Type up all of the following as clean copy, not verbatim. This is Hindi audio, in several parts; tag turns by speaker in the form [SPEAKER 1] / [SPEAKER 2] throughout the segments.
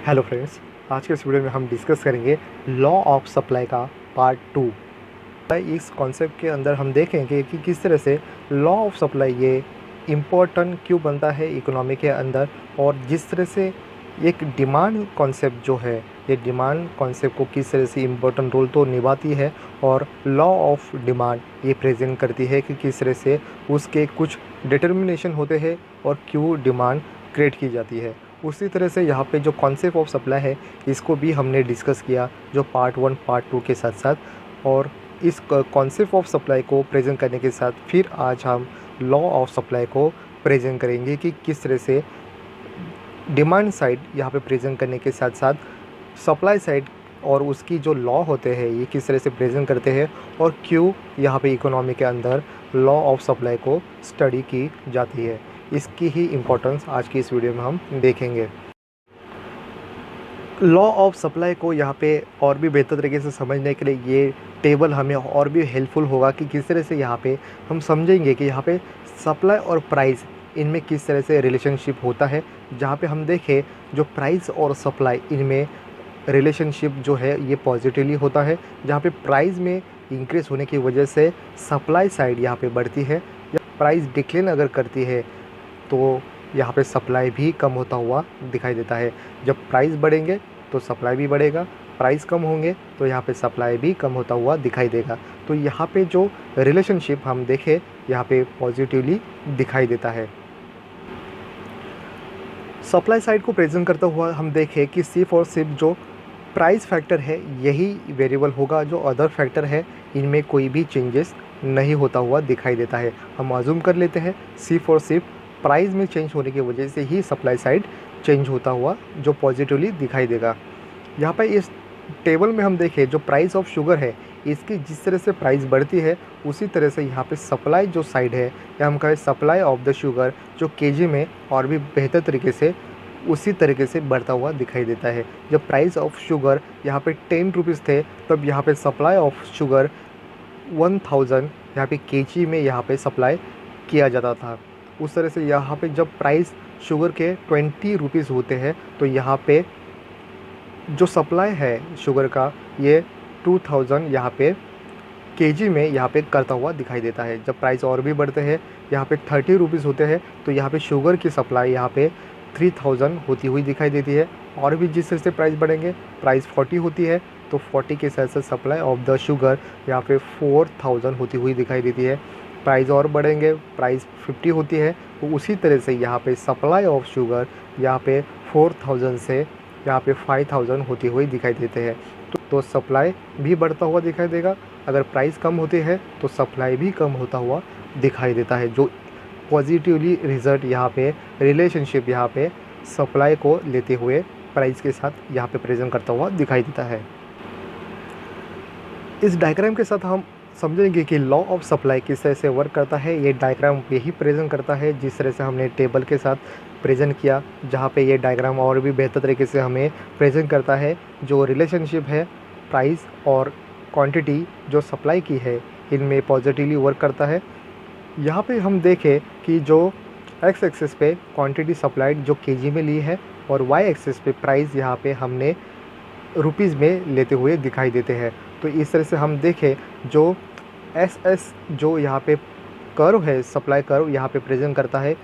[SPEAKER 1] हेलो फ्रेंड्स, आज के इस वीडियो में हम डिस्कस करेंगे लॉ ऑफ सप्लाई का पार्ट 2। इस कॉन्सेप्ट के अंदर हम देखेंगे कि किस तरह से लॉ ऑफ सप्लाई ये इम्पोर्टेंट क्यों बनता है इकोनॉमी के अंदर, और जिस तरह से एक डिमांड कॉन्सेप्ट जो है, ये डिमांड कॉन्सेप्ट को किस तरह से इम्पोर्टेंट रोल तो निभाती है, और लॉ ऑफ डिमांड ये प्रेजेंट करती है कि किस तरह से उसके कुछ डिटर्मिनेशन होते हैं और क्यों डिमांड क्रिएट की जाती है। उसी तरह से यहाँ पे जो कॉन्सेप्ट ऑफ सप्लाई है, इसको भी हमने डिस्कस किया जो पार्ट 1 पार्ट 2 के साथ साथ, और इस कॉन्सेप्ट ऑफ सप्लाई को प्रेजेंट करने के साथ फिर आज हम लॉ ऑफ सप्लाई को प्रेजेंट करेंगे कि किस तरह से डिमांड साइड यहाँ पे प्रेजेंट करने के साथ साथ सप्लाई साइड और उसकी जो लॉ होते हैं ये किस तरह से प्रेजेंट करते हैं, और क्यों यहाँ पे इकोनॉमी के अंदर लॉ ऑफ सप्लाई को स्टडी की जाती है। इसकी ही इम्पोर्टेंस आज की इस वीडियो में हम देखेंगे। लॉ ऑफ सप्लाई को यहाँ पे और भी बेहतर तरीके से समझने के लिए ये टेबल हमें और भी हेल्पफुल होगा कि किस तरह से यहाँ पे हम समझेंगे कि यहाँ पे सप्लाई और प्राइस इनमें किस तरह से रिलेशनशिप होता है। जहाँ पे हम देखें जो प्राइस और सप्लाई इनमें रिलेशनशिप जो है ये पॉजिटिवली होता है, जहाँ पे प्राइस में इंक्रीज होने की वजह से सप्लाई साइड यहाँ पे बढ़ती है। या प्राइस डिक्लाइन अगर करती है तो यहाँ पे सप्लाई भी कम होता हुआ दिखाई देता है। जब प्राइस बढ़ेंगे तो सप्लाई भी बढ़ेगा, प्राइस कम होंगे तो यहाँ पे सप्लाई भी कम होता हुआ दिखाई देगा। तो यहाँ पे जो रिलेशनशिप हम देखें यहाँ पे पॉजिटिवली दिखाई देता है। सप्लाई साइड को प्रेजेंट करता हुआ हम देखें कि सिर्फ और सिर्फ जो प्राइस फैक्टर है यही वेरिएबल होगा, जो अदर फैक्टर है इनमें कोई भी चेंजेस नहीं होता हुआ दिखाई देता है। हम अज्यूम कर लेते हैं सिर्फ और सिर्फ प्राइस में चेंज होने की वजह से ही सप्लाई साइड चेंज होता हुआ जो पॉजिटिवली दिखाई देगा। यहाँ पर इस टेबल में हम देखें जो प्राइस ऑफ शुगर है, इसकी जिस तरह से प्राइस बढ़ती है उसी तरह से यहाँ पे सप्लाई जो साइड है, या हम कहें सप्लाई ऑफ द शुगर जो केजी में और भी बेहतर तरीके से उसी तरीके से बढ़ता हुआ दिखाई देता है। जब प्राइस ऑफ शुगर यहाँ पे 10 रुपीज़ थे, तब यहाँ पे सप्लाई ऑफ शुगर 1000 यहाँ पे केजी में यहाँ पे सप्लाई किया जाता था। उस तरह से यहाँ पे जब प्राइस शुगर के 20 रुपीज़ होते हैं तो यहाँ पे जो सप्लाई है शुगर का ये 2000 यहाँ पे केजी में यहाँ पे करता हुआ दिखाई देता है। जब प्राइस और भी बढ़ते हैं यहाँ पे 30 रुपीज़ होते हैं तो यहाँ पे शुगर की सप्लाई यहाँ पे 3000 होती हुई दिखाई देती है। और भी जिस तरह से प्राइस बढ़ेंगे, प्राइस 40 होती है तो 40 के साथ साथ सप्लाई ऑफ द शुगर यहाँ पे 4000 होती हुई दिखाई देती है। प्राइस और बढ़ेंगे, प्राइस 50 होती है तो उसी तरह से यहाँ पे सप्लाई ऑफ शुगर यहाँ पे 4000 से यहाँ पे 5000 होती हुई दिखाई देते हैं। तो सप्लाई भी बढ़ता हुआ दिखाई देगा। अगर प्राइस कम होती है तो सप्लाई भी कम होता हुआ दिखाई देता है, जो पॉजिटिवली रिजल्ट यहाँ पे रिलेशनशिप यहाँ पे सप्लाई को लेते हुए प्राइस के साथ यहाँ पे प्रेजेंट करता हुआ दिखाई देता है। इस डायग्राम के साथ हम समझेंगे कि लॉ ऑफ सप्लाई किस तरह से वर्क करता है। ये डायग्राम यही प्रेजेंट करता है जिस तरह से हमने टेबल के साथ प्रेजेंट किया, जहाँ पे ये डायग्राम और भी बेहतर तरीके से हमें प्रेजेंट करता है जो रिलेशनशिप है प्राइस और क्वांटिटी जो सप्लाई की है इनमें पॉजिटिवली वर्क करता है। यहाँ पे हम देखें कि जो एक्स एक्सिस पे क्वांटिटी सप्लाइड जो केजी में ली है, और वाई एक्सिस पे प्राइस यहाँ पे हमने रुपीज़ में लेते हुए दिखाई देते हैं। तो इस तरह से हम देखें जो एस एस जो यहाँ पे कर्व है, सप्लाई कर्व यहाँ पे प्रेजेंट करता है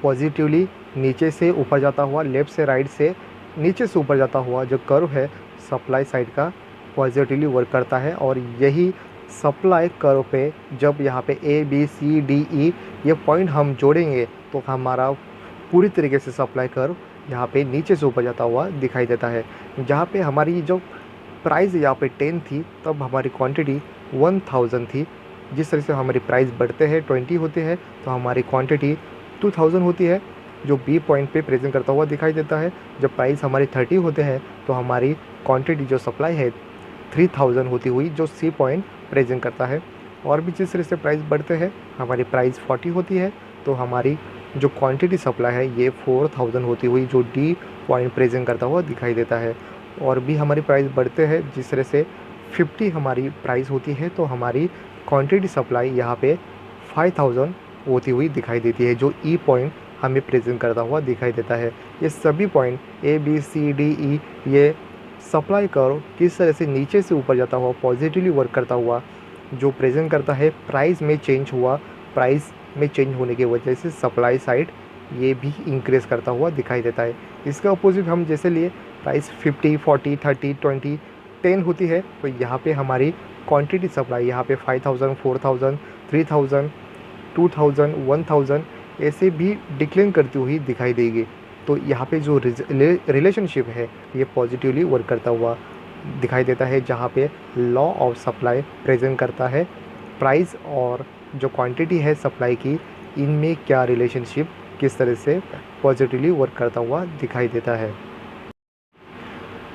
[SPEAKER 1] पॉजिटिवली नीचे से ऊपर जाता हुआ, लेफ़्ट से राइट से नीचे से ऊपर जाता हुआ जो कर्व है सप्लाई साइड का पॉजिटिवली वर्क करता है। और यही सप्लाई कर्व पे जब यहाँ पे ए बी सी डी ई ये पॉइंट हम जोड़ेंगे तो हमारा पूरी तरीके से सप्लाई कर्व यहाँ पे नीचे से ऊपर जाता हुआ दिखाई देता है। जहाँ पे हमारी जो प्राइस यहाँ पे 10 थी तब हमारी क्वांटिटी 1000 थी। जिस तरह से हमारी प्राइस बढ़ते हैं 20 होते हैं तो हमारी क्वांटिटी 2000 होती है, जो बी पॉइंट पे प्रेजेंट करता हुआ दिखाई देता है। जब प्राइस हमारी 30 होते हैं तो हमारी क्वांटिटी जो सप्लाई है 3000 होती हुई जो सी पॉइंट प्रेजेंट करता है। और भी जिस तरह से प्राइस बढ़ते हैं हमारी प्राइस 40 होती है तो हमारी जो क्वांटिटी सप्लाई है ये 4000 होती हुई जो डी पॉइंट प्रेजेंट करता हुआ दिखाई देता है। और भी हमारी प्राइस बढ़ते हैं जिस तरह से 50 हमारी प्राइस होती है तो हमारी क्वांटिटी सप्लाई यहाँ पे 5000 होती हुई दिखाई देती है, जो ई पॉइंट हमें प्रेजेंट करता हुआ दिखाई देता है। ये सभी point A B C D E ये सप्लाई कर्व किस तरह से नीचे से ऊपर जाता हुआ पॉजिटिवली वर्क करता हुआ जो प्रेजेंट करता है प्राइस में चेंज हुआ, प्राइस में चेंज होने की वजह से सप्लाई साइड ये भी इंक्रीज़ करता हुआ दिखाई देता है। इसका अपोजिट हम जैसे लिए प्राइस 50, 40, 30, 20, 10 होती है तो यहाँ पे हमारी क्वांटिटी सप्लाई यहाँ पे 5000, 4000, 3000, 2000, 1000 ऐसे भी डिक्लाइन करती हुई दिखाई देगी। तो यहाँ पे जो रिलेशनशिप है ये पॉजिटिवली वर्क करता हुआ दिखाई देता है, जहाँ पे लॉ ऑफ सप्लाई प्रेजेंट करता है प्राइस और जो क्वांटिटी है सप्लाई की, इनमें क्या रिलेशनशिप किस तरह से पॉजिटिवली वर्क करता हुआ दिखाई देता है।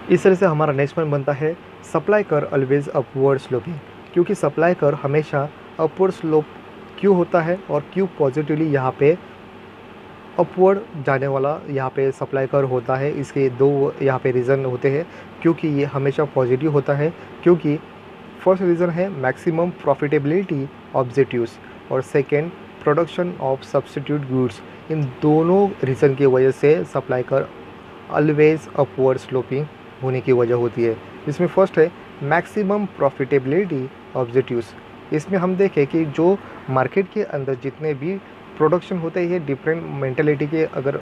[SPEAKER 1] इस तरह से हमारा नेक्स्ट पॉइंट बनता है supply curve always upward sloping, क्योंकि सप्लाई कर्व हमेशा अपवर्ड स्लोप क्यों होता है और क्यों पॉजिटिवली यहाँ पे अपवर्ड जाने वाला यहाँ पे सप्लाई कर्व होता है। इसके दो यहाँ पे रीज़न होते हैं क्योंकि ये हमेशा पॉजिटिव होता है, क्योंकि फर्स्ट रीज़न है मैक्सिमम प्रॉफिटेबिलिटी ऑब्जेक्टिव्स और second production of substitute goods. इन दोनों रीज़न की वजह से supply curve always upward sloping होने की वजह होती है। इसमें फर्स्ट है मैक्सिमम प्रॉफिटेबिलिटी ऑब्जेक्टिव्स। इसमें हम देखें कि जो मार्केट के अंदर जितने भी प्रोडक्शन होते हैं डिफरेंट मेंटेलिटी के, अगर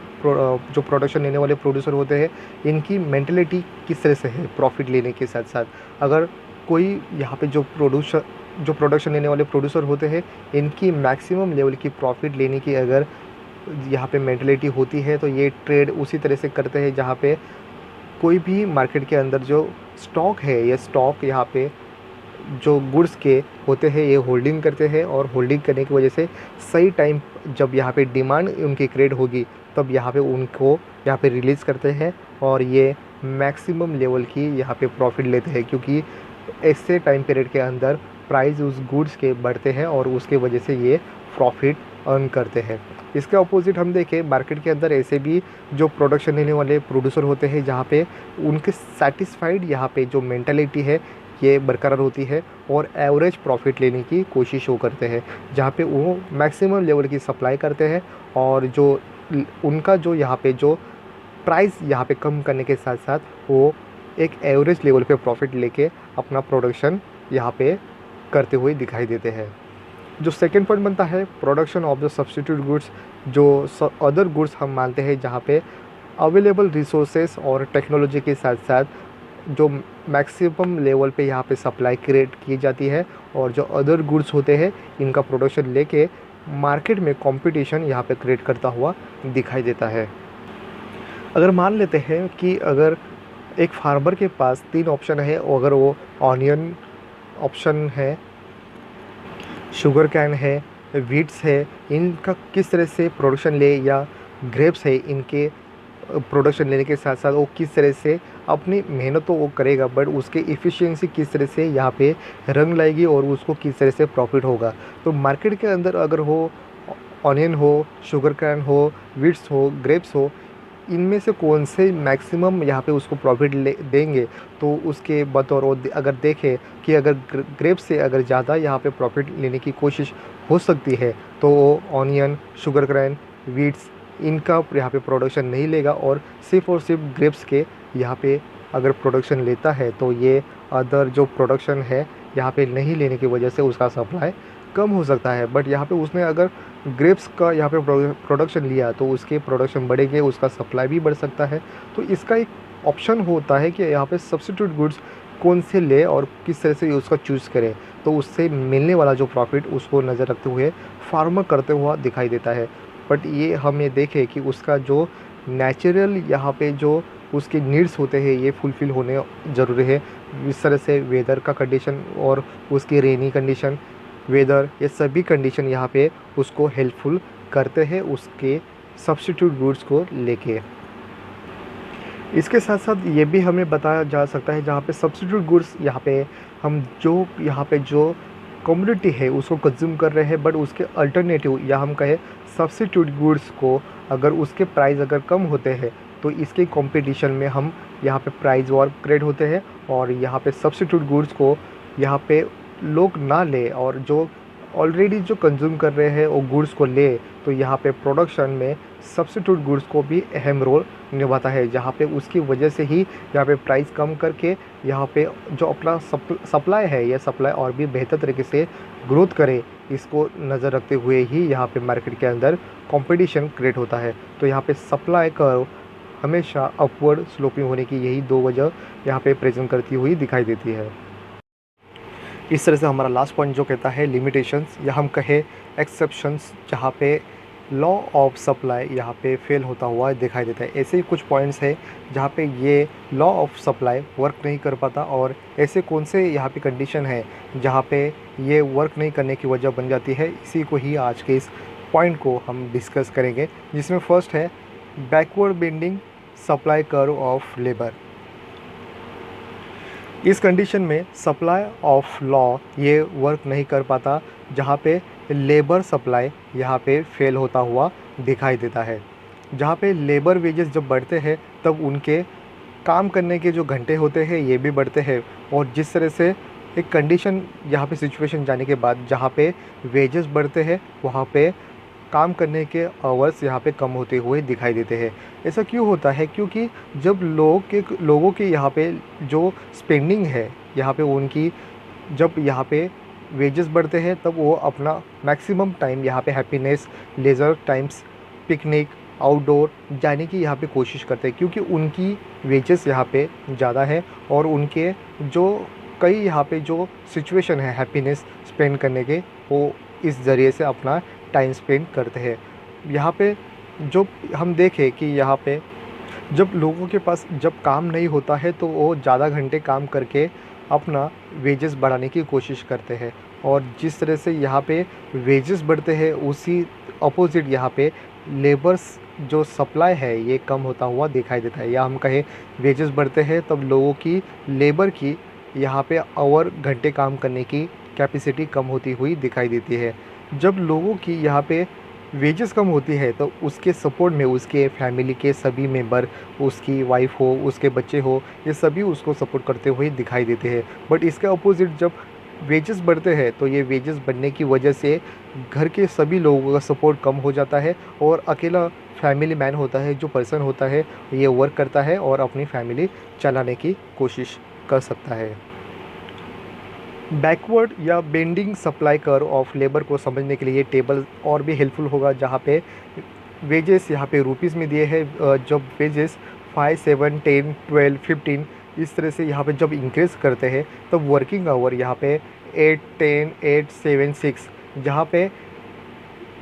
[SPEAKER 1] जो प्रोडक्शन लेने वाले प्रोड्यूसर होते हैं इनकी मेंटेलिटी किस तरह से है प्रॉफिट लेने के साथ साथ, अगर कोई यहाँ पे जो प्रोडक्शन लेने वाले प्रोड्यूसर होते हैं इनकी मैक्सिमम लेवल की प्रॉफिट लेने की अगर यहाँ पे मेंटेलिटी होती है तो ये ट्रेड उसी तरह से करते हैं जहाँ पे कोई भी मार्केट के अंदर जो स्टॉक है ये स्टॉक यहाँ पे जो गुड्स के होते हैं ये होल्डिंग करते हैं और होल्डिंग करने की वजह से सही टाइम जब यहाँ पे डिमांड उनकी क्रिएट होगी तब यहाँ पे उनको यहाँ पे रिलीज़ करते हैं और ये मैक्सिमम लेवल की यहाँ पे प्रॉफिट लेते हैं, क्योंकि ऐसे टाइम पीरियड के अंदर प्राइस उस गुड्स के बढ़ते हैं और उसके वजह से ये प्रॉफिट अर्न करते हैं। इसके अपोजिट हम देखें मार्केट के अंदर ऐसे भी जो प्रोडक्शन लेने वाले प्रोड्यूसर होते हैं जहाँ पे उनके सेटिस्फाइड यहाँ पे जो मेंटालिटी है ये बरकरार होती है और एवरेज प्रॉफिट लेने की कोशिश वो करते हैं, जहाँ पे वो मैक्सिमम लेवल की सप्लाई करते हैं और जो उनका जो यहाँ पे जो प्राइस यहाँ पे कम करने के साथ साथ वो एक एवरेज लेवल पे प्रॉफिट लेके अपना प्रोडक्शन यहाँ पे करते हुए दिखाई देते हैं। जो सेकंड पॉइंट बनता है production of the substitute goods, जो अदर गुड्स हम मानते हैं जहाँ पे अवेलेबल रिसोर्सेस और टेक्नोलॉजी के साथ साथ जो मैक्सिमम लेवल पे यहाँ पे सप्लाई क्रिएट की जाती है और जो अदर गुड्स होते हैं इनका प्रोडक्शन लेके मार्केट में कंपटीशन यहाँ पे क्रिएट करता हुआ दिखाई देता है। अगर मान लेते हैं कि अगर एक फार्मर के पास 3 ऑप्शन है, अगर वो ऑनियन ऑप्शन है, शुगर कैन है, वीट्स है, इनका किस तरह से प्रोडक्शन ले, या ग्रेप्स है इनके प्रोडक्शन लेने के साथ साथ वो किस तरह से अपनी मेहनत तो वो करेगा बट उसके इफ़िशियंसी किस तरह से यहाँ पे रंग लाएगी और उसको किस तरह से प्रॉफिट होगा। तो मार्केट के अंदर अगर हो ऑनियन हो, शुगर कैन हो, वीट्स हो, ग्रेप्स हो, इनमें से कौन से मैक्सिमम यहाँ पे उसको प्रॉफिट देंगे, तो उसके बतौर अगर देखें कि अगर ग्रेप से अगर ज़्यादा यहाँ पे प्रॉफिट लेने की कोशिश हो सकती है तो वो ऑनियन, शुगर कैन, वीट्स इनका यहाँ पे प्रोडक्शन नहीं लेगा और सिर्फ ग्रेप्स के यहाँ पे अगर प्रोडक्शन लेता है तो ये अदर जो प्रोडक्शन है यहाँ पे नहीं लेने की वजह से उसका सप्लाई कम हो सकता है। बट यहाँ पे उसने अगर ग्रेप्स का यहाँ पे प्रोडक्शन लिया तो उसके प्रोडक्शन बढ़ेंगे, उसका सप्लाई भी बढ़ सकता है। तो इसका एक ऑप्शन होता है कि यहाँ पे सब्स्टिट्यूट गुड्स कौन से ले और किस तरह से उसका चूज़ करें, तो उससे मिलने वाला जो प्रॉफिट उसको नज़र रखते हुए फार्मर करते हुआ दिखाई देता है। बट ये हम ये देखें कि उसका जो नेचुरल यहाँ पे जो उसके नीड्स होते हैं ये फुलफ़िल होने ज़रूरी है। इस तरह से वेदर का कंडीशन और उसकी रेनी कंडीशन, वेदर, ये सभी कंडीशन यहाँ पे उसको हेल्पफुल करते हैं उसके सब्स्टिट्यूट गुड्स को लेके। इसके साथ साथ ये भी हमें बताया जा सकता है जहाँ पे सब्स्टिट्यूट गुड्स यहाँ पे हम जो यहाँ पे जो कम्युनिटी है उसको कंज्यूम कर रहे हैं बट उसके अल्टरनेटिव या हम कहें सब्स्टिट्यूट गुड्स को अगर उसके प्राइस अगर कम होते हैं तो इसके कंपटीशन में हम यहाँ पे प्राइस वॉर क्रिएट होते हैं और यहाँ पे सब्स्टिट्यूट गुड्स को यहाँ पे लोग ना ले और जो ऑलरेडी जो कंज्यूम कर रहे हैं वो गुड्स को ले, तो यहाँ पे प्रोडक्शन में सब्स्टिट्यूट गुड्स को भी अहम रोल निभाता है, जहाँ पे उसकी वजह से ही यहाँ पे प्राइस कम करके यहाँ पे जो अपना सप्लाई है, यह सप्लाई और भी बेहतर तरीके से ग्रोथ करे, इसको नज़र रखते हुए ही यहाँ पे मार्केट के अंदर कंपटीशन क्रिएट होता है। तो यहाँ पे सप्लाई कर्व हमेशा अपवर्ड स्लोपिंग होने की यही दो वजह यहाँ पे प्रेजेंट करती हुई दिखाई देती है। इस तरह से हमारा लास्ट पॉइंट जो कहता है लिमिटेशंस या हम कहे एक्सेप्शंस, जहाँ पे लॉ ऑफ सप्लाई यहाँ पे फेल होता हुआ दिखाई देता है। ऐसे ही कुछ पॉइंट्स हैं जहाँ पे ये लॉ ऑफ सप्लाई वर्क नहीं कर पाता, और ऐसे कौन से यहाँ पे कंडीशन है जहाँ पे ये वर्क नहीं करने की वजह बन जाती है, इसी को ही आज के इस पॉइंट को हम डिस्कस करेंगे, जिसमें फर्स्ट है backward bending supply curve of labour. इस कंडीशन में सप्लाई ऑफ लॉ ये वर्क नहीं कर पाता, जहाँ पे लेबर सप्लाई यहाँ पे फेल होता हुआ दिखाई देता है। जहाँ पे लेबर वेजेस जब बढ़ते हैं तब उनके काम करने के जो घंटे होते हैं ये भी बढ़ते हैं, और जिस तरह से एक कंडीशन यहाँ पे सिचुएशन जाने के बाद जहाँ पे वेजेस बढ़ते हैं वहाँ पे काम करने के आवर्स यहाँ पे कम होते हुए दिखाई देते हैं। ऐसा क्यों होता है? क्योंकि जब लोगों के यहाँ पे जो स्पेंडिंग है यहाँ पे उनकी, जब यहाँ पे वेजेस बढ़ते हैं तब वो अपना मैक्सिमम टाइम यहाँ पे happiness, laser times, picnic, outdoor जाने की यहाँ पे कोशिश करते हैं, क्योंकि उनकी वेजेस यहाँ पे ज़्यादा है और उनके जो कई यहाँ पे जो सिचुएशन है हैप्पीनेस स्पेंड करने के, वो इस ज़रिए से अपना टाइम स्पेंड करते हैं। यहाँ पे जो हम देखें कि यहाँ पे जब लोगों के पास जब काम नहीं होता है तो वो ज़्यादा घंटे काम करके अपना वेजेस बढ़ाने की कोशिश करते हैं, और जिस तरह से यहाँ पे वेजेस बढ़ते हैं उसी अपोजिट यहाँ पे लेबर्स जो सप्लाई है ये कम होता हुआ दिखाई देता है। या हम कहें वेजेस बढ़ते हैं तब लोगों की लेबर की यहाँ पे आवर घंटे काम करने की कैपेसिटी कम होती हुई दिखाई देती है। जब लोगों की यहाँ पे वेजेस कम होती है तो उसके सपोर्ट में उसके फैमिली के सभी मेंबर, उसकी वाइफ हो, उसके बच्चे हो, ये सभी उसको सपोर्ट करते हुए दिखाई देते हैं। बट इसके अपोजिट जब वेजेस बढ़ते हैं तो ये वेजेस बढ़ने की वजह से घर के सभी लोगों का सपोर्ट कम हो जाता है, और अकेला फैमिली मैन होता है, जो पर्सन होता है, ये वर्क करता है और अपनी फैमिली चलाने की कोशिश कर सकता है। बैकवर्ड या bending supply curve of labour को समझने के लिए ये टेबल और भी हेल्पफुल होगा, जहाँ पे वेजेस यहाँ पे रुपीज़ में दिए हैं। जब वेजेस 5, 7, 10, 12, 15 इस तरह से यहाँ पे जब इंक्रीज़ करते हैं तब वर्किंग आवर यहाँ पे 8, 10, 8, 7, 6, जहाँ पे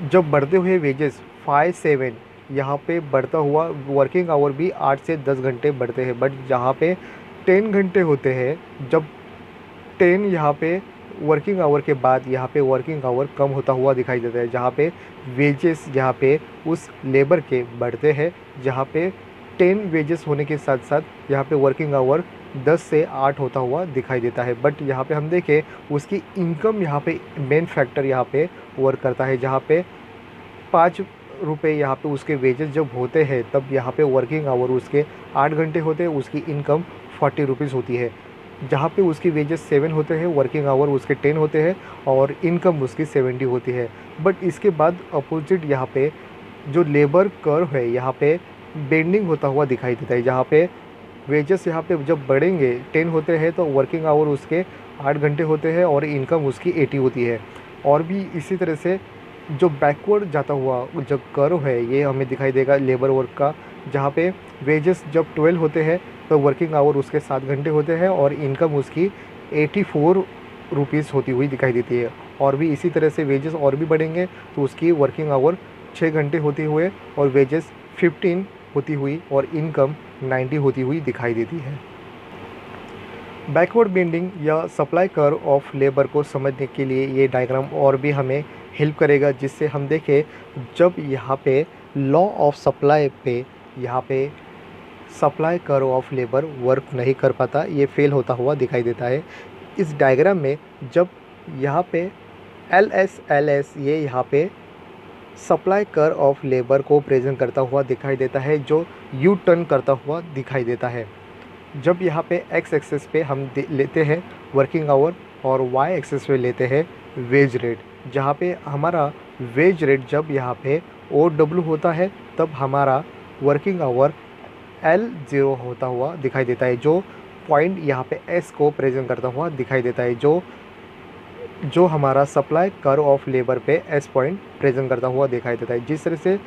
[SPEAKER 1] जब बढ़ते हुए वेजेस 5, 7 यहाँ पे बढ़ता हुआ वर्किंग आवर भी 8 से 10 घंटे बढ़ते हैं। बट जहाँ पे 10 घंटे होते हैं, जब 10 यहाँ पे वर्किंग आवर के बाद यहाँ पे वर्किंग आवर कम होता हुआ दिखाई देता है, जहाँ पे वेजेस यहाँ पे उस लेबर के बढ़ते हैं, जहाँ पे 10 वेजेस होने के साथ साथ यहाँ पे वर्किंग आवर 10 से 8 होता हुआ दिखाई देता है। बट यहाँ पे हम देखें उसकी इनकम यहाँ पे मेन फैक्टर यहाँ पे वर्क करता है, जहाँ पे 5 रुपये यहाँ पे उसके वेजेस जब होते हैं तब यहाँ पे वर्किंग आवर उसके 8 घंटे होते हैं, उसकी इनकम 40 रुपीज़ होती है। जहाँ पे उसकी वेजेस 7 होते हैं, वर्किंग आवर उसके 10 होते हैं और इनकम उसकी 70 होती है। बट इसके बाद अपोजिट यहाँ पे जो लेबर कर्व है यहाँ पे बेंडिंग होता हुआ दिखाई देता है, जहाँ पे वेजेस यहाँ पे जब बढ़ेंगे 10 होते हैं तो वर्किंग आवर उसके 8 घंटे होते हैं और इनकम उसकी 80 होती है। और भी इसी तरह से जो बैकवर्ड जाता हुआ जो कर्व है ये हमें दिखाई देगा लेबर वर्क का, जहाँ पे वेजेस जब 12 होते हैं तो वर्किंग आवर उसके 7 घंटे होते हैं और इनकम उसकी 84 रुपीज़ होती हुई दिखाई देती है। और भी इसी तरह से वेजेस और भी बढ़ेंगे तो उसकी वर्किंग आवर 6 घंटे होते हुए और वेजेस 15 होती हुई और इनकम 90 होती हुई दिखाई देती है। बैकवर्ड बेंडिंग या सप्लाई कर्व ऑफ लेबर को समझने के लिए ये डायग्राम और भी हमें हेल्प करेगा, जिससे हम देखें जब यहाँ पे लॉ ऑफ सप्लाई पे यहाँ पे supply curve of labour work नहीं कर पाता, ये फेल होता हुआ दिखाई देता है। इस डायग्राम में जब यहाँ पे LS ये यहाँ पे सप्लाई कर्व ऑफ लेबर को प्रेजेंट करता हुआ दिखाई देता है, जो यू टर्न करता हुआ दिखाई देता है। जब यहाँ पे X एक्सेस पे हम लेते हैं वर्किंग आवर और Y एक्सेस पे लेते हैं वेज रेट, जहाँ पे हमारा वेज रेट जब यहाँ पे OW होता है तब हमारा वर्किंग आवर L0 होता हुआ दिखाई देता है, जो पॉइंट यहाँ पे S को प्रेजेंट करता हुआ दिखाई देता है, जो हमारा सप्लाई कर्व ऑफ लेबर पे S पॉइंट प्रेजेंट करता हुआ दिखाई देता है। जिस तरह से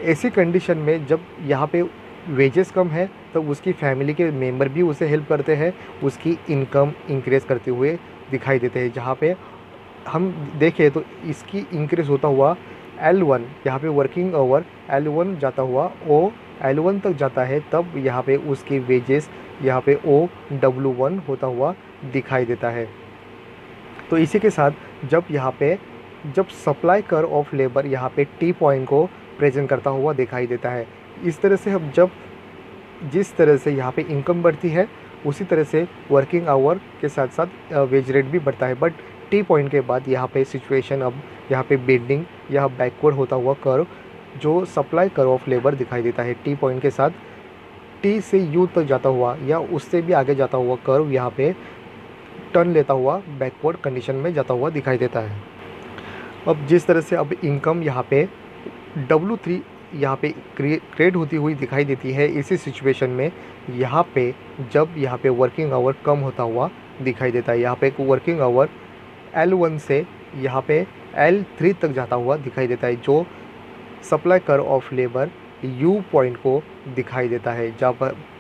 [SPEAKER 1] ऐसी कंडीशन में जब यहाँ पे वेजेस कम है तो उसकी फैमिली के मेंबर भी उसे हेल्प करते हैं, उसकी इनकम इंक्रीज़ करते हुए दिखाई देते हैं। जहाँ पे हम देखें तो इसकी इंक्रीज़ होता हुआ L1, यहाँ पे वर्किंग आवर L1 जाता हुआ L1 तक जाता है, तब यहाँ पे उसकी वेजेस यहाँ पे OW1 होता हुआ दिखाई देता है। तो इसी के साथ जब सप्लाई कर्व ऑफ लेबर यहाँ पे T पॉइंट को प्रेजेंट करता हुआ दिखाई देता है, इस तरह से हम जिस तरह से यहाँ पे इनकम बढ़ती है उसी तरह से वर्किंग आवर के साथ साथ वेज रेट भी बढ़ता है। बट T पॉइंट के बाद यहाँ पे सिचुएशन अब यहाँ पे बेंडिंग या बैकवर्ड होता हुआ कर्व जो सप्लाई कर्व ऑफ लेबर दिखाई देता है, T पॉइंट के साथ T से U तक जाता हुआ या उससे भी आगे जाता हुआ कर्व यहाँ पे टर्न लेता हुआ बैकवर्ड कंडीशन में जाता हुआ दिखाई देता है। अब जिस तरह से अब इनकम यहाँ पे W3 यहाँ पे क्रिएट होती हुई दिखाई देती है, इसी सिचुएशन में यहाँ पे वर्किंग आवर कम होता हुआ दिखाई देता है। यहाँ पे वर्किंग आवर L1 से यहाँ पे L3 तक जाता हुआ दिखाई देता है, जो supply curve of labour U point को दिखाई देता है, जहाँ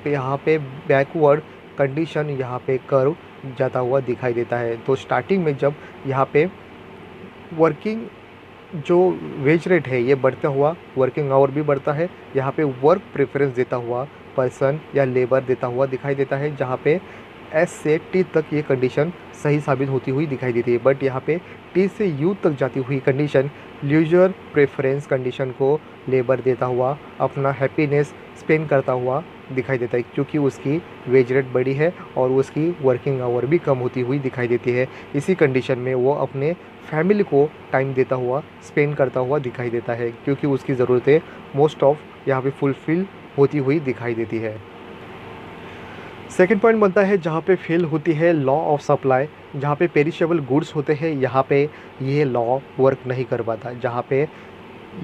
[SPEAKER 1] पे यहाँ पे बैकवर्ड कंडीशन यहाँ पे कर्व जाता हुआ दिखाई देता है। तो स्टार्टिंग में जब यहाँ पे वर्किंग जो वेज रेट है ये बढ़ता हुआ वर्किंग आवर भी बढ़ता है, यहाँ पे वर्क प्रेफरेंस देता हुआ पर्सन या लेबर देता हुआ दिखाई देता है, जहाँ पे S से T तक ये कंडीशन सही साबित होती हुई दिखाई देती है। बट यहाँ पे T से U तक जाती हुई कंडीशन लीजर प्रेफरेंस कंडीशन को लेबर देता हुआ अपना हैप्पीनेस स्पेंड करता हुआ दिखाई देता है, क्योंकि उसकी वेज रेट बड़ी है और उसकी वर्किंग आवर भी कम होती हुई दिखाई देती है। इसी कंडीशन में वो अपने फैमिली को टाइम देता हुआ स्पेंड करता हुआ दिखाई देता है, क्योंकि उसकी ज़रूरतें मोस्ट ऑफ यहाँ पे फुलफ़िल होती हुई दिखाई देती है। सेकंड पॉइंट बनता है जहाँ पे फेल होती है लॉ ऑफ सप्लाई, जहाँ पे पेरिशेबल गुड्स होते हैं यहाँ पे ये लॉ वर्क नहीं कर पाता। जहाँ पे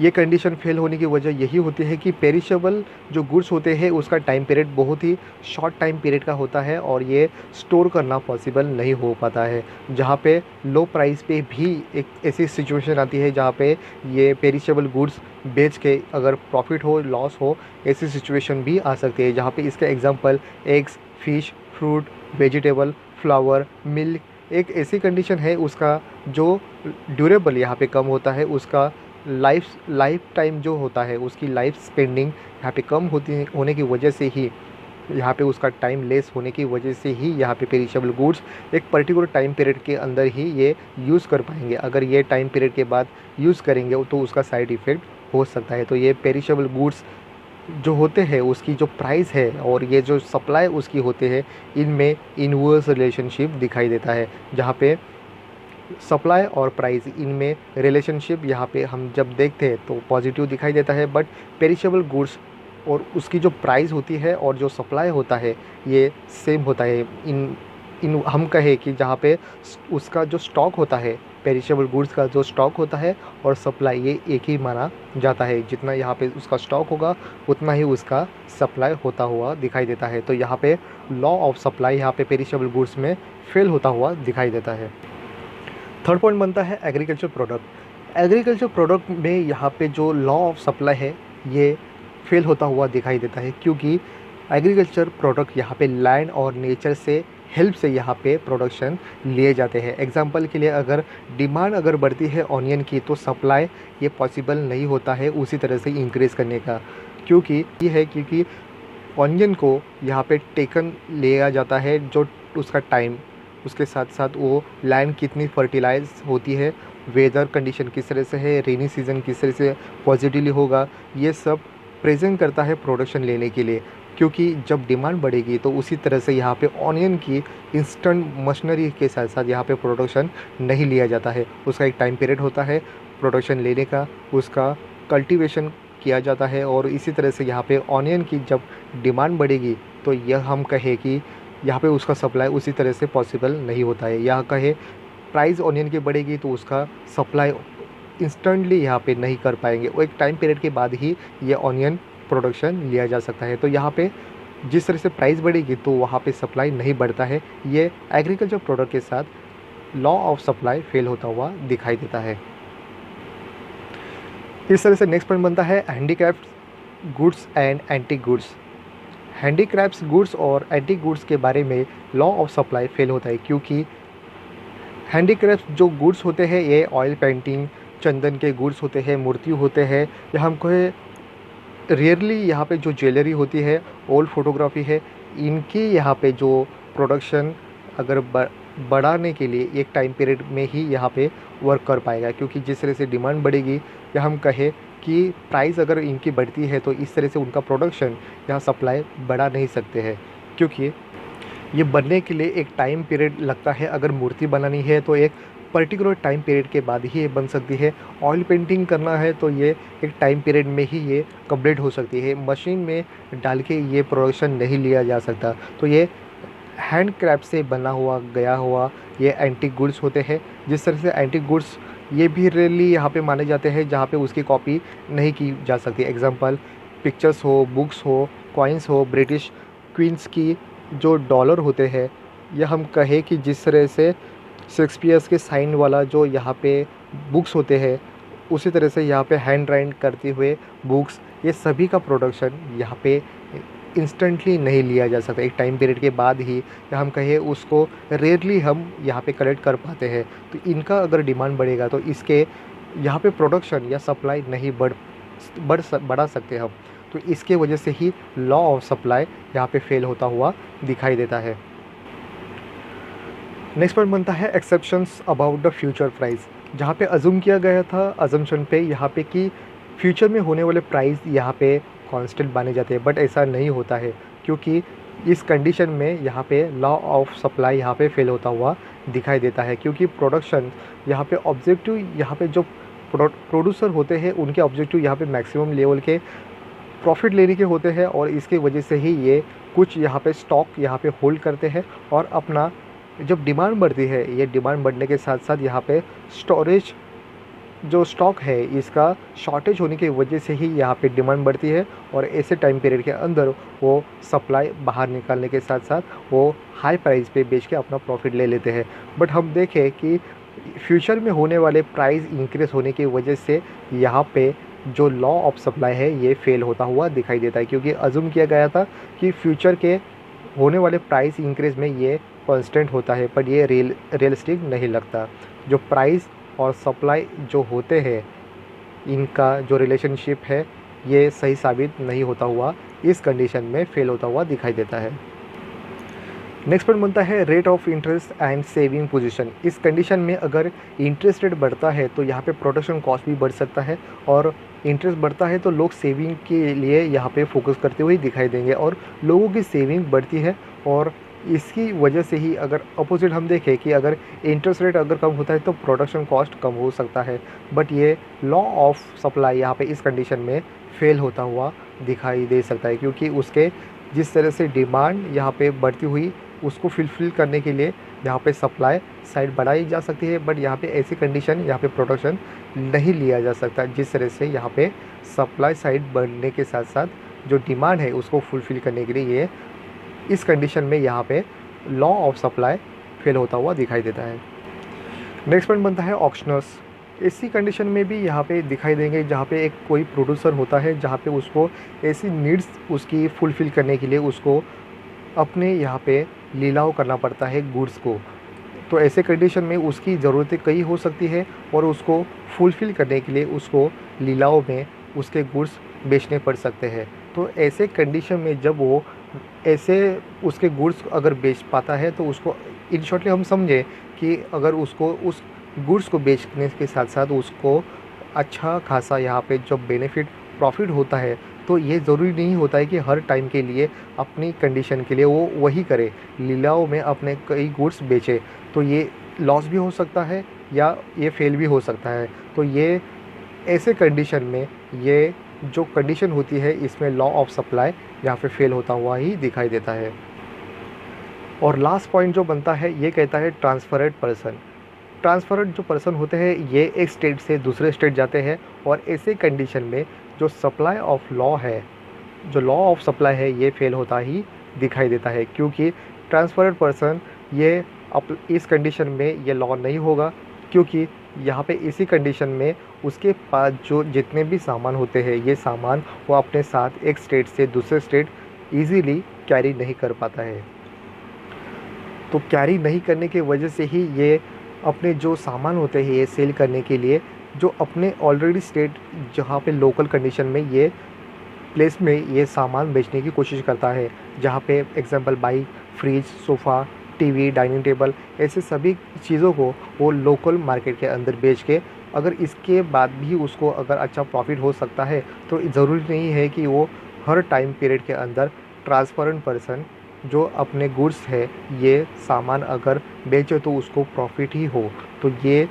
[SPEAKER 1] ये कंडीशन फेल होने की वजह यही होती है कि पेरिशेबल जो गुड्स होते हैं उसका टाइम पीरियड बहुत ही शॉर्ट टाइम पीरियड का होता है और ये स्टोर करना पॉसिबल नहीं हो पाता है। जहाँ पे लो प्राइस पे भी एक ऐसी सिचुएशन आती है जहाँ पे ये पेरिशेबल गुड्स बेच के अगर प्रॉफिट हो लॉस हो, ऐसी सिचुएशन भी आ सकती है। जहाँ पे इसका example eggs, fish, fruit, vegetable, flower, milk एक ऐसी कंडीशन है उसका जो ड्यूरेबल यहाँ पे कम होता है, उसका लाइफ टाइम जो होता है उसकी लाइफ स्पेंडिंग यहाँ पे कम होने की वजह से ही, यहाँ पे उसका टाइम लेस होने की वजह से ही यहाँ पे पेरिशेबल गुड्स एक पर्टिकुलर टाइम पीरियड के अंदर ही ये यूज़ कर पाएंगे। अगर ये टाइम पीरियड के बाद यूज़ करेंगे तो उसका साइड इफ़ेक्ट हो सकता है। तो ये पेरिशेबल गुड्स जो होते हैं उसकी जो प्राइस है और ये जो सप्लाई उसकी होते हैं, इनमें इनवर्स रिलेशनशिप दिखाई देता है, जहाँ पे सप्लाई और प्राइस इनमें रिलेशनशिप यहाँ पे हम जब देखते हैं तो पॉजिटिव दिखाई देता है। बट पेरिशेबल गुड्स और उसकी जो प्राइस होती है और जो सप्लाई होता है ये सेम होता है। इन हम कहें कि जहाँ पे उसका जो स्टॉक होता है, पेरिशेबल गुड्स का जो स्टॉक होता है और सप्लाई ये एक ही माना जाता है। जितना यहाँ पे उसका स्टॉक होगा उतना ही उसका सप्लाई होता हुआ दिखाई देता है। तो यहाँ पे लॉ ऑफ सप्लाई यहाँ पे पेरिशेबल गुड्स में फेल होता हुआ दिखाई देता है। थर्ड पॉइंट बनता है एग्रीकल्चर प्रोडक्ट। एग्रीकल्चर प्रोडक्ट में यहाँ पे जो लॉ ऑफ सप्लाई है ये फेल होता हुआ दिखाई देता है, क्योंकि एग्रीकल्चर प्रोडक्ट यहाँ पे लैंड और नेचर से हेल्प से यहाँ पे प्रोडक्शन लिए जाते हैं। एग्जांपल के लिए अगर डिमांड अगर बढ़ती है ऑनियन की तो सप्लाई ये पॉसिबल नहीं होता है उसी तरह से इंक्रीज़ करने का, क्योंकि ऑनियन को यहाँ पे टेकन लिया जाता है जो उसका टाइम, उसके साथ साथ वो लैंड कितनी फर्टिलाइज होती है, वेदर कंडीशन किस तरह से है, रेनी सीज़न किस तरह से पॉजिटिवली होगा, ये सब प्रेजेंट करता है प्रोडक्शन लेने के लिए। क्योंकि जब डिमांड बढ़ेगी तो उसी तरह से यहाँ पे ऑनियन की इंस्टेंट मशीनरी के साथ साथ यहाँ पे प्रोडक्शन नहीं लिया जाता है। उसका एक टाइम पीरियड होता है प्रोडक्शन लेने का, उसका कल्टीवेशन किया जाता है और इसी तरह से यहाँ पे ऑनियन की जब डिमांड बढ़ेगी तो यह हम कहें कि यहाँ पे उसका सप्लाई उसी तरह से पॉसिबल नहीं होता है। यह कहे प्राइस ऑनियन की बढ़ेगी तो उसका सप्लाई इंस्टेंटली यहाँ पे नहीं कर पाएंगे, वो एक टाइम पीरियड के बाद ही ये ऑनियन प्रोडक्शन लिया जा सकता है। तो यहाँ पे जिस तरह से प्राइस बढ़ेगी तो वहाँ पे सप्लाई नहीं बढ़ता है। ये एग्रीकल्चर प्रोडक्ट के साथ लॉ ऑफ सप्लाई फेल होता हुआ दिखाई देता है। इस तरह से नेक्स्ट पॉइंट बनता है handicraft goods and antique goods. Handicrafts goods और एंटीक गुड्स के बारे में लॉ ऑफ सप्लाई फेल होता है, क्योंकि हैंडीक्राफ्ट जो गुड्स होते हैं ये ऑयल पेंटिंग, चंदन के गुड्स होते हैं, मूर्ति होते हैं, या हमको रियरली यहाँ पे जो ज्वेलरी होती है, ओल्ड फोटोग्राफी है, इनकी यहाँ पे जो प्रोडक्शन अगर बढ़ाने के लिए एक टाइम पीरियड में ही यहाँ पे वर्क कर पाएगा, क्योंकि जिस तरह से डिमांड बढ़ेगी या हम कहें कि प्राइस अगर इनकी बढ़ती है तो इस तरह से उनका प्रोडक्शन या सप्लाई बढ़ा नहीं सकते हैं, क्योंकि ये बनने के लिए एक टाइम पीरियड लगता है। अगर मूर्ति बनानी है तो एक पर्टिकुलर टाइम पीरियड के बाद ही ये बन सकती है। ऑयल पेंटिंग करना है तो ये एक टाइम पीरियड में ही ये कंप्लीट हो सकती है। मशीन में डाल के ये प्रोडक्शन नहीं लिया जा सकता। तो ये हैंड क्राफ्ट से बना हुआ गया हुआ ये एंटीक गुड्स होते हैं। जिस तरह से एंटीक गुड्स ये भी रेयरली यहाँ पे माने जाते हैं जहाँ पे उसकी कॉपी नहीं की जा सकती। एग्जांपल पिक्चर्स हो, बुक्स हो, कॉइन्स हो, ब्रिटिश क्वींस की जो डॉलर होते हैं, या हम कहें कि जिस तरह से शेक्सपियर्स के साइन वाला जो यहाँ पे बुक्स होते हैं, उसी तरह से यहाँ पे हैंड राइट करते हुए बुक्स, ये सभी का प्रोडक्शन यहाँ पे इंस्टेंटली नहीं लिया जा सकता। एक टाइम पीरियड के बाद ही, या हम कहें उसको रेयरली हम यहाँ पे कलेक्ट कर पाते हैं। तो इनका अगर डिमांड बढ़ेगा तो इसके यहाँ पे प्रोडक्शन या सप्लाई नहीं बढ़ा सकते हम। तो इसके वजह से ही लॉ ऑफ सप्लाई यहाँ पे फेल होता हुआ दिखाई देता है। नेक्स्ट पॉइंट बनता है exceptions about the future price, जहाँ पे अज्यूम किया गया था अजम्पशन पे यहाँ पे कि फ्यूचर में होने वाले प्राइस यहाँ पे कांस्टेंट माने जाते हैं, बट ऐसा नहीं होता है, क्योंकि इस कंडीशन में यहाँ पे लॉ ऑफ सप्लाई यहाँ पे फेल होता हुआ दिखाई देता है। क्योंकि प्रोडक्शन यहाँ पे ऑब्जेक्टिव, यहाँ पे जो प्रोड्यूसर होते हैं उनके ऑब्जेक्टिव यहाँ पे मैक्सिमम लेवल के प्रॉफिट लेने के होते हैं, और इसकी वजह से ही ये कुछ यहाँ पे स्टॉक यहाँ पे होल्ड करते हैं। और अपना जब डिमांड बढ़ती है, ये डिमांड बढ़ने के साथ साथ यहाँ पे स्टोरेज जो स्टॉक है इसका शॉर्टेज होने की वजह से ही यहाँ पे डिमांड बढ़ती है, और ऐसे टाइम पीरियड के अंदर वो सप्लाई बाहर निकालने के साथ साथ वो हाई प्राइस पे बेच के अपना प्रॉफिट ले लेते हैं। बट हम देखें कि फ्यूचर में होने वाले प्राइस इंक्रीज होने की वजह से यहाँ पे जो लॉ ऑफ सप्लाई है ये फेल होता हुआ दिखाई देता है, क्योंकि अज्यूम किया गया था कि फ्यूचर के होने वाले प्राइस इंक्रीज में ये कांस्टेंट होता है, पर ये रियलिस्टिक नहीं लगता। जो प्राइस और सप्लाई जो होते हैं इनका जो रिलेशनशिप है ये सही साबित नहीं होता हुआ इस कंडीशन में फेल होता हुआ दिखाई देता है। नेक्स्ट पॉइंट बनता है rate of interest and saving position. इस कंडीशन में अगर इंटरेस्ट रेट बढ़ता है तो यहाँ पे प्रोडक्शन कॉस्ट भी बढ़ सकता है, और इंटरेस्ट बढ़ता है तो लोग सेविंग के लिए यहाँ पे फोकस करते हुए दिखाई देंगे, और लोगों की सेविंग बढ़ती है। और इसकी वजह से ही अगर अपोजिट हम देखें कि अगर इंटरेस्ट रेट अगर कम होता है तो प्रोडक्शन कॉस्ट कम हो सकता है, बट ये लॉ ऑफ सप्लाई यहाँ पे इस कंडीशन में फेल होता हुआ दिखाई दे सकता है, क्योंकि उसके जिस तरह से डिमांड यहाँ पे बढ़ती हुई उसको फुलफ़िल करने के लिए यहाँ पे सप्लाई साइड बढ़ाई जा सकती है, बट यहाँ पे ऐसी कंडीशन यहाँ पे प्रोडक्शन नहीं लिया जा सकता, जिस तरह से यहाँ पे सप्लाई साइड बढ़ने के साथ साथ जो डिमांड है उसको फुलफ़िल करने के लिए ये इस कंडीशन में यहाँ पे लॉ ऑफ सप्लाई फेल होता हुआ दिखाई देता है। नेक्स्ट पॉइंट बनता है ऑक्शनर्स। ऐसी कंडीशन में भी यहाँ पे दिखाई देंगे जहाँ पे एक कोई प्रोड्यूसर होता है, जहाँ पे उसको ऐसी नीड्स उसकी फुलफ़िल करने के लिए उसको अपने यहाँ पे लीलाव करना पड़ता है गुड्स को। तो ऐसे कंडीशन में उसकी ज़रूरतें कई हो सकती है, और उसको फुलफ़िल करने के लिए उसको लीलाव में उसके गुड्स बेचने पड़ सकते हैं। तो ऐसे कंडीशन में जब वो ऐसे उसके गुड्स अगर बेच पाता है तो उसको इन शॉर्टली हम समझें कि अगर उसको उस गुड्स को बेचने के साथ साथ उसको अच्छा खासा यहाँ पे जो बेनिफिट प्रॉफिट होता है, तो ये ज़रूरी नहीं होता है कि हर टाइम के लिए अपनी कंडीशन के लिए वो वही करे, लीलाओं में अपने कई गुड्स बेचे। तो ये लॉस भी हो सकता है या ये फेल भी हो सकता है। तो ये ऐसे कंडीशन में ये जो कंडीशन होती है इसमें लॉ ऑफ सप्लाई यहाँ पे फेल होता हुआ ही दिखाई देता है। और लास्ट पॉइंट जो बनता है ये कहता है ट्रांसफरेड पर्सन। ट्रांसफरर जो पर्सन होते हैं ये एक स्टेट से दूसरे स्टेट जाते हैं, और ऐसे कंडीशन में जो सप्लाई ऑफ लॉ है, जो लॉ ऑफ सप्लाई है, ये फेल होता ही दिखाई देता है, क्योंकि ट्रांसफरर पर्सन ये इस कंडीशन में ये लॉ नहीं होगा, क्योंकि यहाँ पे इसी कंडीशन में उसके पास जो जितने भी सामान होते हैं ये सामान वो अपने साथ एक स्टेट से दूसरे स्टेट इजीली कैरी नहीं कर पाता है। तो कैरी नहीं करने की वजह से ही ये अपने जो सामान होते हैं ये सेल करने के लिए जो अपने ऑलरेडी स्टेट जहाँ पे लोकल कंडीशन में ये प्लेस में ये सामान बेचने की कोशिश करता है, जहाँ पे example bike, fridge, sofa, TV, dining table, ऐसे सभी चीज़ों को वो लोकल मार्केट के अंदर बेच के अगर इसके बाद भी उसको अगर अच्छा प्रॉफिट हो सकता है, तो ज़रूरी नहीं है कि वो हर टाइम पीरियड के अंदर ट्रांसपेरेंट पर्सन जो अपने गुड्स है ये सामान अगर बेचे तो उसको प्रॉफिट ही हो। तो ये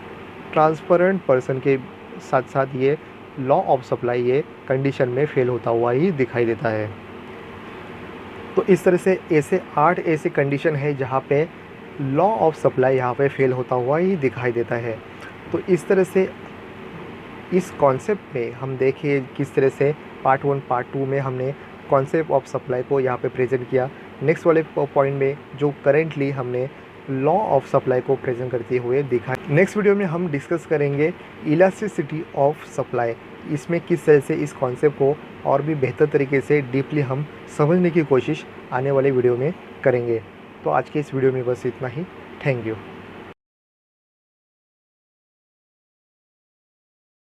[SPEAKER 1] ट्रांसपेरेंट पर्सन के साथ साथ ये लॉ ऑफ सप्लाई ये कंडीशन में फेल होता हुआ ही दिखाई देता है। तो इस तरह से ऐसे 8 ऐसे कंडीशन है जहाँ पे लॉ ऑफ सप्लाई यहाँ पे फेल होता हुआ ही दिखाई देता है। तो इस तरह से इस कॉन्सेप्ट में हम देखिए किस तरह से पार्ट 1 पार्ट 2 में हमने कॉन्सेप्ट ऑफ सप्लाई को यहाँ पे प्रेजेंट किया। नेक्स्ट वाले पॉइंट में जो करेंटली हमने लॉ ऑफ सप्लाई को प्रेजेंट करते हुए दिखा। नेक्स्ट वीडियो में हम डिस्कस करेंगे इलास्टिसिटी ऑफ सप्लाई। इसमें किस तरह से इस कॉन्सेप्ट को और भी बेहतर तरीके से डीपली हम समझने की कोशिश आने वाले वीडियो में करेंगे। तो आज के इस वीडियो में बस इतना ही। Thank you.